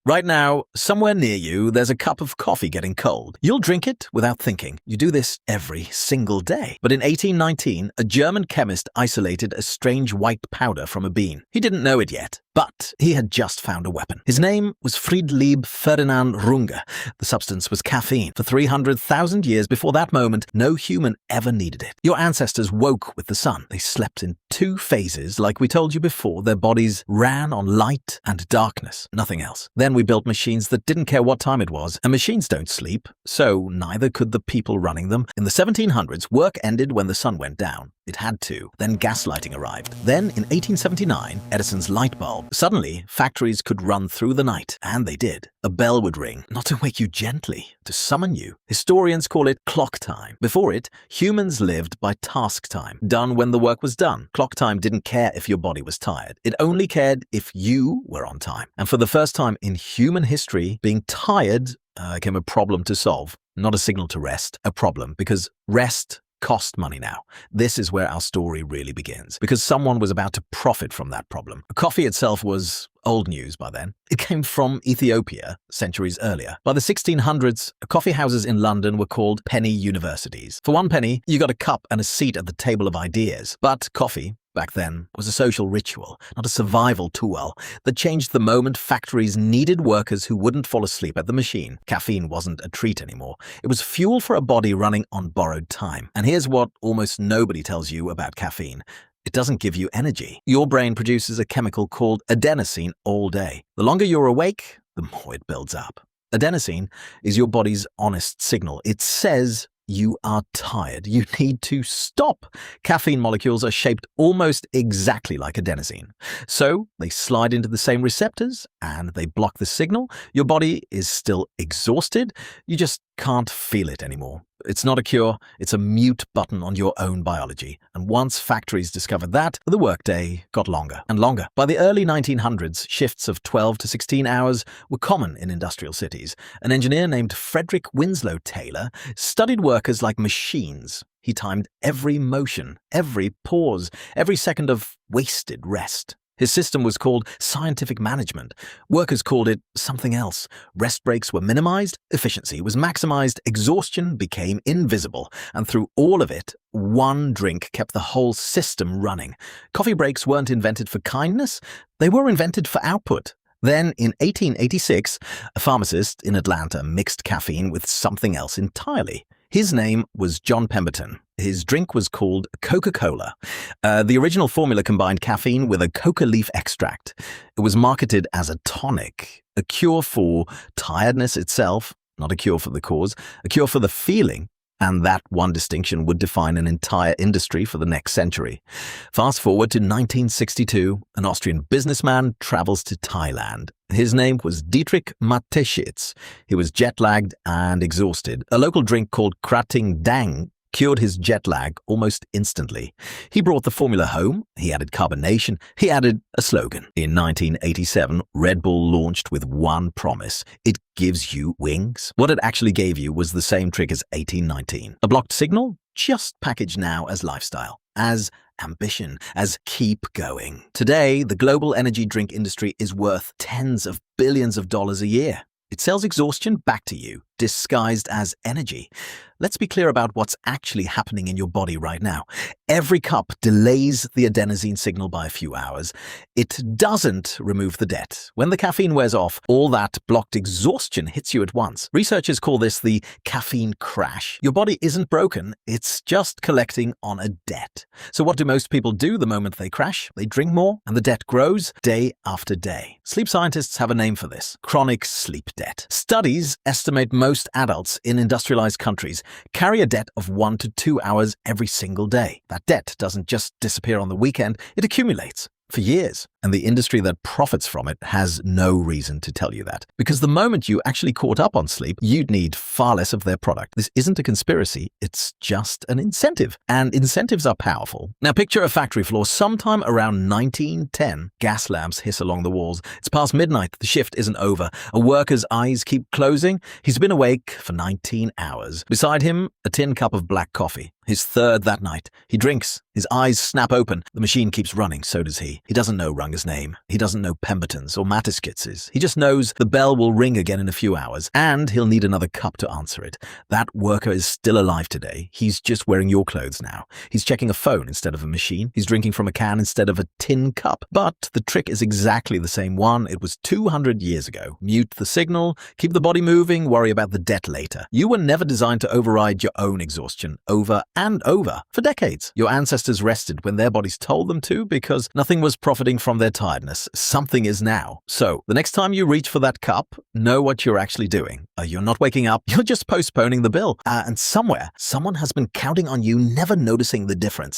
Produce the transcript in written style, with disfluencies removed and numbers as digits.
Right now, somewhere near you, there's a cup of coffee getting cold. You'll drink it without thinking. You do this every single day. But in 1819, a German chemist isolated a strange white powder from a bean. He didn't know it yet, but he had just found a weapon. His name was Friedlieb Ferdinand Runge. The substance was caffeine. For 300,000 years before that moment, no human ever needed it. Your ancestors woke with the sun. They slept in 2 phases. Like we told you before, their bodies ran on light and darkness, nothing else. Then we built machines that didn't care what time it was, and machines don't sleep, so neither could the people running them. In the 1700s, work ended when the sun went down. It had to. Then gaslighting arrived. Then, in 1879, Edison's light bulb. Suddenly, factories could run through the night, and they did. A bell would ring, not to wake you gently, to summon you. Historians call it clock time. Before it, humans lived by task time, done when the work was done. Clock time didn't care if your body was tired. It only cared if you were on time. And for the first time in human history, being tired became a problem to solve, not a signal to rest, a problem, because rest cost money now. This is where our story really begins, because someone was about to profit from that problem. Coffee itself was old news by then. It came from Ethiopia centuries earlier. By the 1600s, coffeehouses in London were called penny universities. For 1 penny, you got a cup and a seat at the table of ideas. But coffee, back then, was a social ritual, not a survival tool that changed the moment factories needed workers who wouldn't fall asleep at the machine. Caffeine wasn't a treat anymore. It was fuel for a body running on borrowed time. And here's what almost nobody tells you about caffeine. It doesn't give you energy. Your brain produces a chemical called adenosine all day. The longer you're awake, the more it builds up. Adenosine is your body's honest signal. It says you are tired. You need to stop. Caffeine molecules are shaped almost exactly like adenosine. So they slide into the same receptors and they block the signal. Your body is still exhausted. You just can't feel it anymore. It's not a cure, it's a mute button on your own biology. And once factories discovered that, the workday got longer and longer. By the early 1900s, shifts of 12 to 16 hours were common in industrial cities. An engineer named Frederick Winslow Taylor studied workers like machines. He timed every motion, every pause, every second of wasted rest. His system was called scientific management. Workers called it something else. Rest breaks were minimized, efficiency was maximized, exhaustion became invisible. And through all of it, 1 drink kept the whole system running. Coffee breaks weren't invented for kindness, they were invented for output. Then, in 1886, a pharmacist in Atlanta mixed caffeine with something else entirely. His name was John Pemberton. His drink was called Coca-Cola. The original formula combined caffeine with a coca leaf extract. It was marketed as a tonic, a cure for tiredness itself, not a cure for the cause, a cure for the feeling. And that one distinction would define an entire industry for the next century. Fast forward to 1962, an Austrian businessman travels to Thailand. His name was Dietrich Mateschitz. He was jet-lagged and exhausted. A local drink called Krating Dang cured his jet lag almost instantly. He brought the formula home, he added carbonation, he added a slogan. In 1987, Red Bull launched with one promise: it gives you wings. What it actually gave you was the same trick as 1819. A blocked signal, just packaged now as lifestyle, as ambition, as keep going. Today, the global energy drink industry is worth tens of billions of dollars a year. It sells exhaustion back to you, disguised as energy. Let's be clear about what's actually happening in your body right now. Every cup delays the adenosine signal by a few hours. It doesn't remove the debt. When the caffeine wears off, all that blocked exhaustion hits you at once. Researchers call this the caffeine crash. Your body isn't broken, it's just collecting on a debt. So what do most people do the moment they crash? They drink more, and the debt grows day after day. Sleep scientists have a name for this: chronic sleep debt. Studies estimate most adults in industrialized countries carry a debt of 1 to 2 hours every single day. That debt doesn't just disappear on the weekend, it accumulates for years. And the industry that profits from it has no reason to tell you that. Because the moment you actually caught up on sleep, you'd need far less of their product. This isn't a conspiracy, it's just an incentive. And incentives are powerful. Now picture a factory floor sometime around 1910. Gas lamps hiss along the walls. It's past midnight, the shift isn't over. A worker's eyes keep closing. He's been awake for 19 hours. Beside him, a tin cup of black coffee. His third that night. He drinks. His eyes snap open. The machine keeps running, so does he. He doesn't know Runge Younger's name. He doesn't know Pemberton's or Matiskitz's. He just knows the bell will ring again in a few hours, and he'll need another cup to answer it. That worker is still alive today. He's just wearing your clothes now. He's checking a phone instead of a machine. He's drinking from a can instead of a tin cup. But the trick is exactly the same one. It was 200 years ago. Mute the signal, keep the body moving, worry about the debt later. You were never designed to override your own exhaustion over and over. For decades, your ancestors rested when their bodies told them to because nothing was profiting from their tiredness. Something is now. So, the next time you reach for that cup, know what you're actually doing. You're not waking up, you're just postponing the bill. And somewhere, someone has been counting on you never noticing the difference.